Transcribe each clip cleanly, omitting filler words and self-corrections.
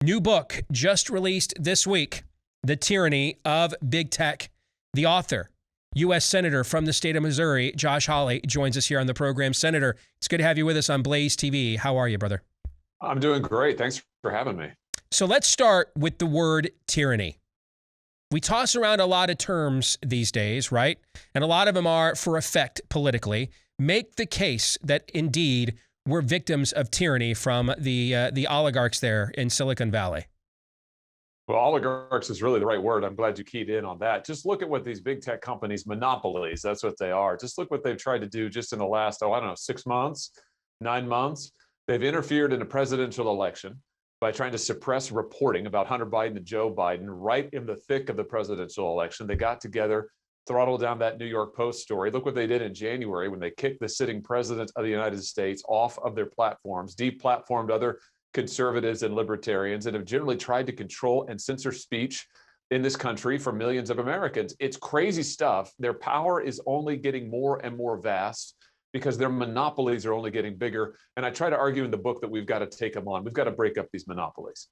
New book just released this week, The Tyranny of Big Tech. The author, U.S. Senator from the state of Missouri, Josh Hawley, joins us here on the program. Senator, it's good to have you with us on BlazeTV. How are you, brother? I'm doing great. Thanks for having me. So let's start with the word tyranny. We toss around a lot of terms these days, right? And a lot of them are for effect politically. Make the case that indeed we're victims of tyranny from the oligarchs there in Silicon Valley. Well, oligarchs is really the right word. I'm glad you keyed in on that. Just look at what these big tech companies, monopolies, that's what they are. Just look what they've tried to do just in the last, 6 months, 9 months. They've interfered in a presidential election by trying to suppress reporting about Hunter Biden and Joe Biden right in the thick of the presidential election. They got together, throttled down that New York Post story. Look what they did in January when they kicked the sitting president of the United States off of their platforms, deplatformed other conservatives and libertarians, and have generally tried to control and censor speech in this country for millions of Americans. It's crazy stuff. Their power is only getting more and more vast because their monopolies are only getting bigger. And I try to argue in the book that we've got to take them on. We've got to break up these monopolies.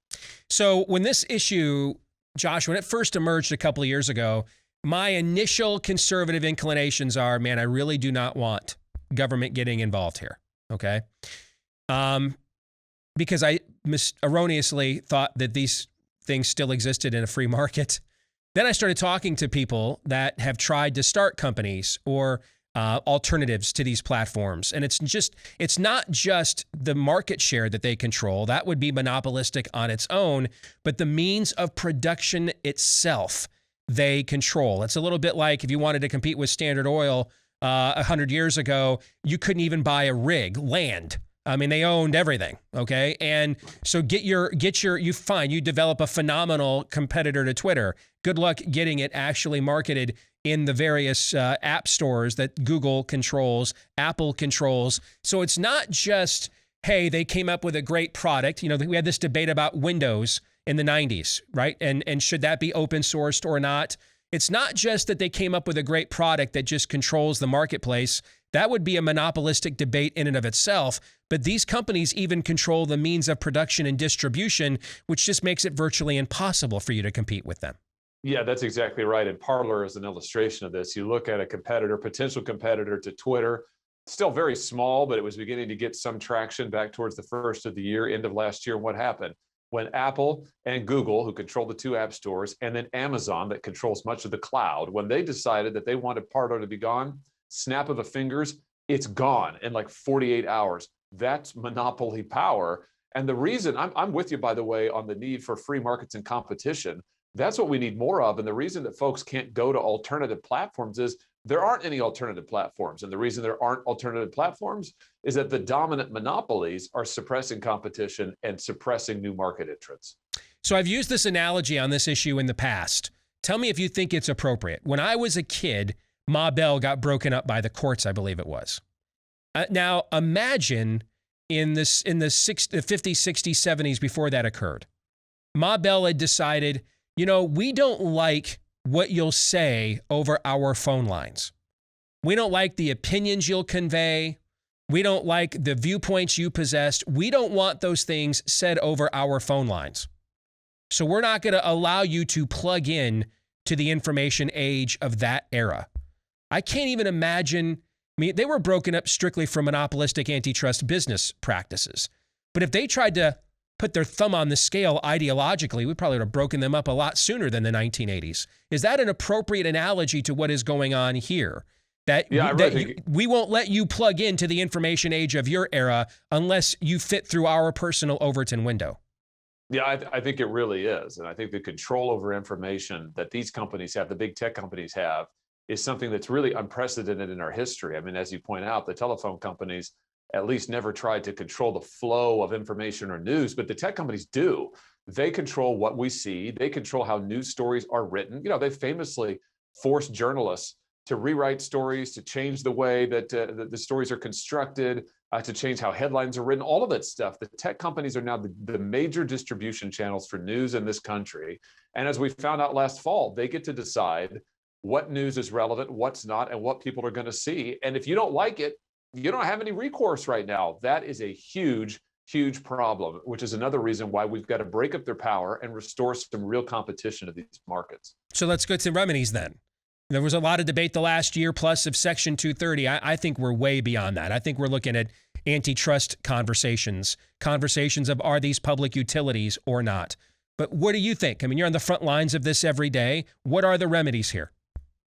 So when this issue, Josh, when it first emerged a couple of years ago, my initial conservative inclinations are, man, I really do not want government getting involved here. Okay. Because I erroneously thought that these things still existed in a free market. Then I started talking to people that have tried to start companies or alternatives to these platforms. And it's not just the market share that they control. That would be monopolistic on its own, but the means of production itself they control. It's a little bit like if you wanted to compete with Standard Oil 100 years ago, you couldn't even buy a rig, land. I mean, they owned everything, okay? And so you develop a phenomenal competitor to Twitter. Good luck getting it actually marketed in the various app stores that Google controls, Apple controls. So it's not just, hey, they came up with a great product. You know, we had this debate about Windows in the 90s, right? And should that be open sourced or not? It's not just that they came up with a great product that just controls the marketplace. That would be a monopolistic debate in and of itself. But these companies even control the means of production and distribution, which just makes it virtually impossible for you to compete with them. Yeah, that's exactly right. And Parler is an illustration of this. You look at a competitor, potential competitor to Twitter, still very small, but it was beginning to get some traction back towards the first of the year, end of last year. And what happened? When Apple and Google, who control the two app stores, and then Amazon, that controls much of the cloud, when they decided that they wanted Parler to be gone, snap of the fingers, it's gone in like 48 hours. That's monopoly power. And the reason, I'm with you, by the way, on the need for free markets and competition. That's what we need more of. And the reason that folks can't go to alternative platforms is there aren't any alternative platforms. And the reason there aren't alternative platforms is that the dominant monopolies are suppressing competition and suppressing new market entrants. So I've used this analogy on this issue in the past. Tell me if you think it's appropriate. When I was a kid, Ma Bell got broken up by the courts, I believe it was. Now, imagine in the 50s, 60s, 70s before that occurred. Ma Bell had decided, you know, we don't like what you'll say over our phone lines. We don't like the opinions you'll convey. We don't like the viewpoints you possessed. We don't want those things said over our phone lines. So we're not going to allow you to plug in to the information age of that era. I can't even imagine. I mean, they were broken up strictly for monopolistic antitrust business practices. But if they tried to put their thumb on the scale ideologically, we probably would have broken them up a lot sooner than the 1980s. Is that an appropriate analogy to what is going on here? We won't let you plug into the information age of your era unless you fit through our personal Overton window. Yeah, I think it really is. And I think the control over information that these companies have, the big tech companies have, is something that's really unprecedented in our history. I mean, as you point out, the telephone companies at least never tried to control the flow of information or news, but the tech companies do. They control what we see. They control how news stories are written. You know, they famously forced journalists to rewrite stories, to change the way that the stories are constructed, to change how headlines are written, all of that stuff. The tech companies are now the major distribution channels for news in this country. And as we found out last fall, they get to decide what news is relevant, what's not, and what people are going to see. And if you don't like it, you don't have any recourse right now. That is a huge huge problem, which is another reason why we've got to break up their power and restore some real competition to these markets. So let's go to remedies then. There was a lot of debate the last year plus of Section 230. I think we're way beyond that. I think we're looking at antitrust conversations of are these public utilities or not. But what do you think? I mean, you're on the front lines of this every day. What are the remedies here?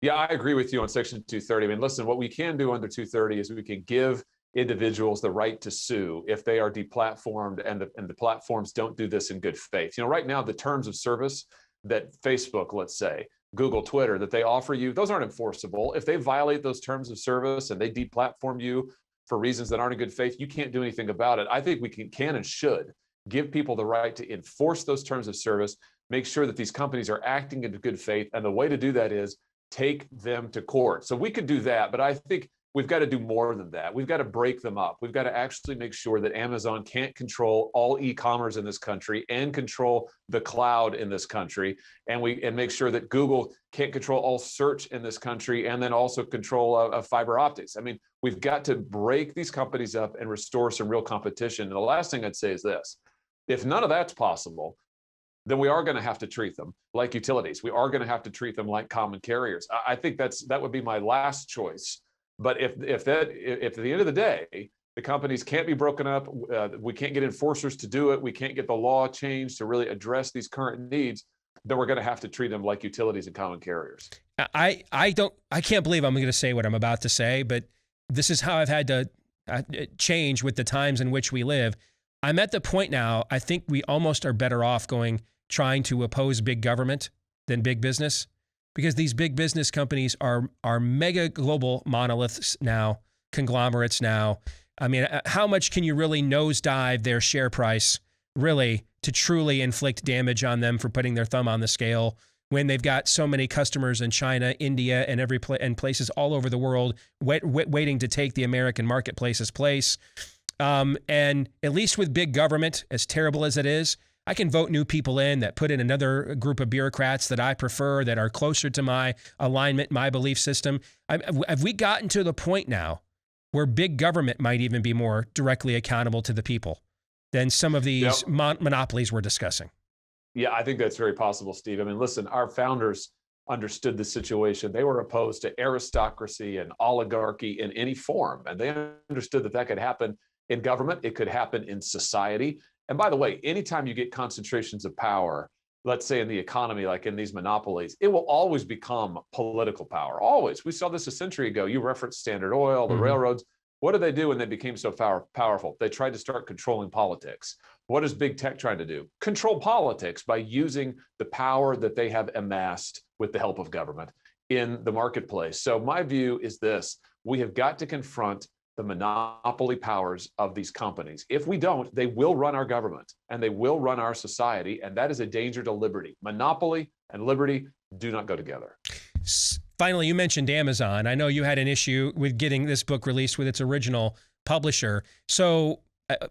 Yeah, I agree with you on Section 230. I mean, listen, what we can do under 230 is we can give individuals the right to sue if they are deplatformed and the platforms don't do this in good faith. You know, right now, the terms of service that Facebook, let's say, Google, Twitter, that they offer you, those aren't enforceable. If they violate those terms of service and they deplatform you for reasons that aren't in good faith, you can't do anything about it. I think we can and should give people the right to enforce those terms of service, make sure that these companies are acting in good faith. And the way to do that is take them to court. So we could do that, but I think we've got to do more than that. We've got to break them up. We've got to actually make sure that Amazon can't control all e-commerce in this country and control the cloud in this country. And make sure that Google can't control all search in this country and then also control fiber optics. I mean, we've got to break these companies up and restore some real competition. And the last thing I'd say is this: if none of that's possible, then we are going to have to treat them like utilities. We are going to have to treat them like common carriers. I think that would be my last choice. But if at the end of the day, the companies can't be broken up, we can't get enforcers to do it, we can't get the law changed to really address these current needs, then we're going to have to treat them like utilities and common carriers. I can't believe I'm going to say what I'm about to say, but this is how I've had to change with the times in which we live. I'm at the point now, I think we almost are better off trying to oppose big government than big business. Because these big business companies are mega global monoliths now, conglomerates now. I mean, how much can you really nosedive their share price, really, to truly inflict damage on them for putting their thumb on the scale when they've got so many customers in China, India, and and places all over the world waiting to take the American marketplace's place? And at least with big government, as terrible as it is, I can vote new people in that put in another group of bureaucrats that I prefer, that are closer to my alignment, my belief system. Have we gotten to the point now where big government might even be more directly accountable to the people than some of these monopolies we're discussing? Yeah, I think that's very possible, Steve. I mean, listen, our founders understood the situation. They were opposed to aristocracy and oligarchy in any form. And they understood that could happen in government. It could happen in society. And by the way, anytime you get concentrations of power, let's say in the economy, like in these monopolies, it will always become political power. Always. We saw this a century ago. You referenced Standard Oil, the railroads. What did they do when they became so powerful? They tried to start controlling politics. What is big tech trying to do? Control politics by using the power that they have amassed with the help of government in the marketplace. So my view is this: we have got to confront the monopoly powers of these companies. If we don't, they will run our government and they will run our society. And that is a danger to liberty. Monopoly and liberty do not go together. Finally, you mentioned Amazon. I know you had an issue with getting this book released with its original publisher. So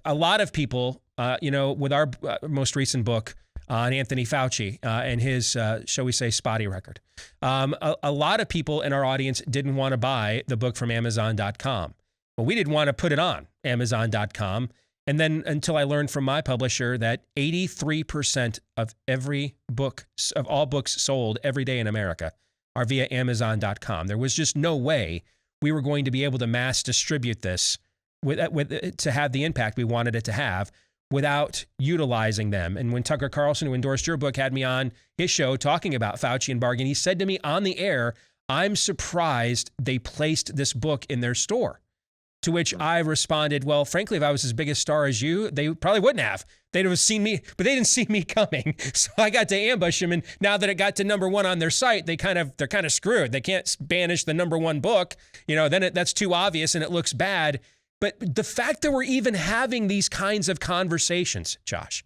a lot of people, with our most recent book on Anthony Fauci and his, shall we say, spotty record, a lot of people in our audience didn't want to buy the book from Amazon.com. Well, we didn't want to put it on Amazon.com. And then until I learned from my publisher that 83% of all books sold every day in America are via Amazon.com. There was just no way we were going to be able to mass distribute this to have the impact we wanted it to have without utilizing them. And when Tucker Carlson, who endorsed your book, had me on his show talking about Fauci and bargain, he said to me on the air, "I'm surprised they placed this book in their store." To which I responded, well, frankly, if I was as big a star as you, they probably wouldn't have. They'd have seen me, but they didn't see me coming. So I got to ambush them. And now that it got to #1 on their site, they're kind of screwed. They can't banish the #1 book. Then that's too obvious and it looks bad. But the fact that we're even having these kinds of conversations, Josh,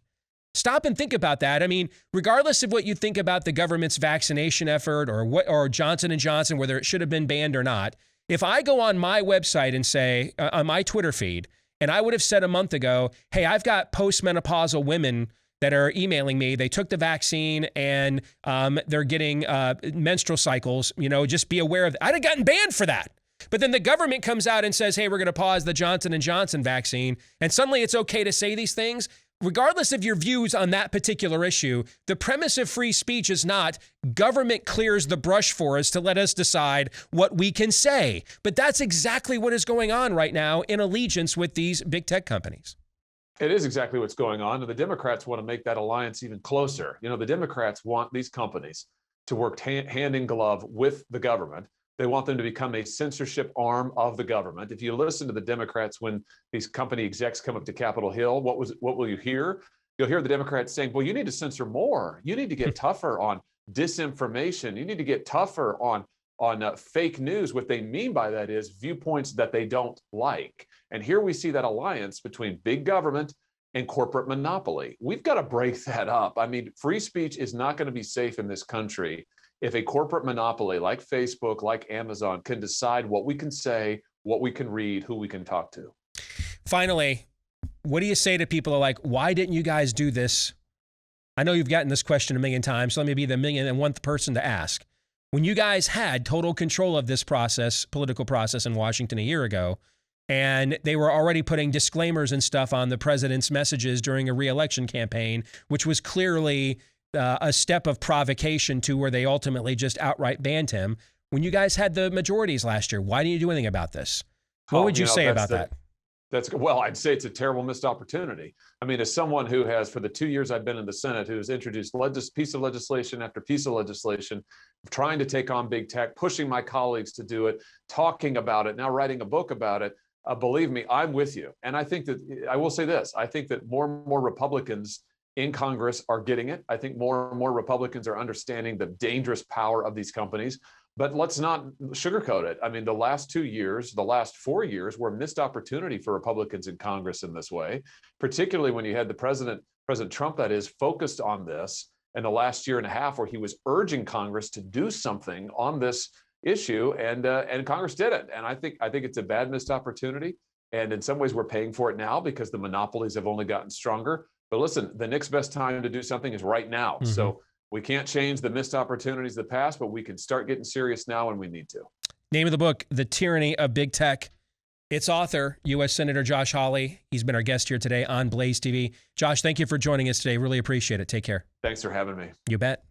stop and think about that. I mean, regardless of what you think about the government's vaccination effort or Johnson & Johnson, whether it should have been banned or not, if I go on my website and say, on my Twitter feed, and I would have said a month ago, hey, I've got postmenopausal women that are emailing me. They took the vaccine and they're getting menstrual cycles, just be aware of that. I'd have gotten banned for that. But then the government comes out and says, hey, we're going to pause the Johnson & Johnson vaccine. And suddenly it's okay to say these things. Regardless of your views on that particular issue, the premise of free speech is not government clears the brush for us to let us decide what we can say. But that's exactly what is going on right now in allegiance with these big tech companies. It is exactly what's going on. And the Democrats want to make that alliance even closer. You know, the Democrats want these companies to work hand in glove with the government. They want them to become a censorship arm of the government. If you listen to the Democrats when these company execs come up to Capitol Hill, what will you hear? You'll hear the Democrats saying, well, you need to censor more. You need to get tougher on disinformation. You need to get tougher on fake news. What they mean by that is viewpoints that they don't like. And here we see that alliance between big government and corporate monopoly. We've got to break that up. I mean, free speech is not going to be safe in this country if a corporate monopoly like Facebook, like Amazon, can decide what we can say, what we can read, who we can talk to. Finally, what do you say to people who are like, why didn't you guys do this? I know you've gotten this question a million times, so let me be the 1,000,001th person to ask. When you guys had total control of this process, political process in Washington a year ago, and they were already putting disclaimers and stuff on the president's messages during a re-election campaign, which was clearly a step of provocation to where they ultimately just outright banned him. When you guys had the majorities last year, why didn't you do anything about this? What would you say about that? Well, I'd say it's a terrible missed opportunity. I mean, as someone who has, for the 2 years I've been in the Senate, who has introduced piece of legislation after piece of legislation, trying to take on big tech, pushing my colleagues to do it, talking about it, now writing a book about it. Believe me, I'm with you. And I think that, I will say this, I think that more and more Republicans in Congress are getting it. I think more and more Republicans are understanding the dangerous power of these companies. But let's not sugarcoat it. I mean, the last 2 years, the last 4 years were a missed opportunity for Republicans in Congress in this way, particularly when you had the President Trump, that is, focused on this in the last year and a half, where he was urging Congress to do something on this issue, and Congress did it. And I think it's a bad missed opportunity. And in some ways, we're paying for it now because the monopolies have only gotten stronger. But listen, the next best time to do something is right now. Mm-hmm. So we can't change the missed opportunities of the past, but we can start getting serious now when we need to. Name of the book, The Tyranny of Big Tech. Its author, U.S. Senator Josh Hawley. He's been our guest here today on Blaze TV. Josh, thank you for joining us today. Really appreciate it. Take care. Thanks for having me. You bet.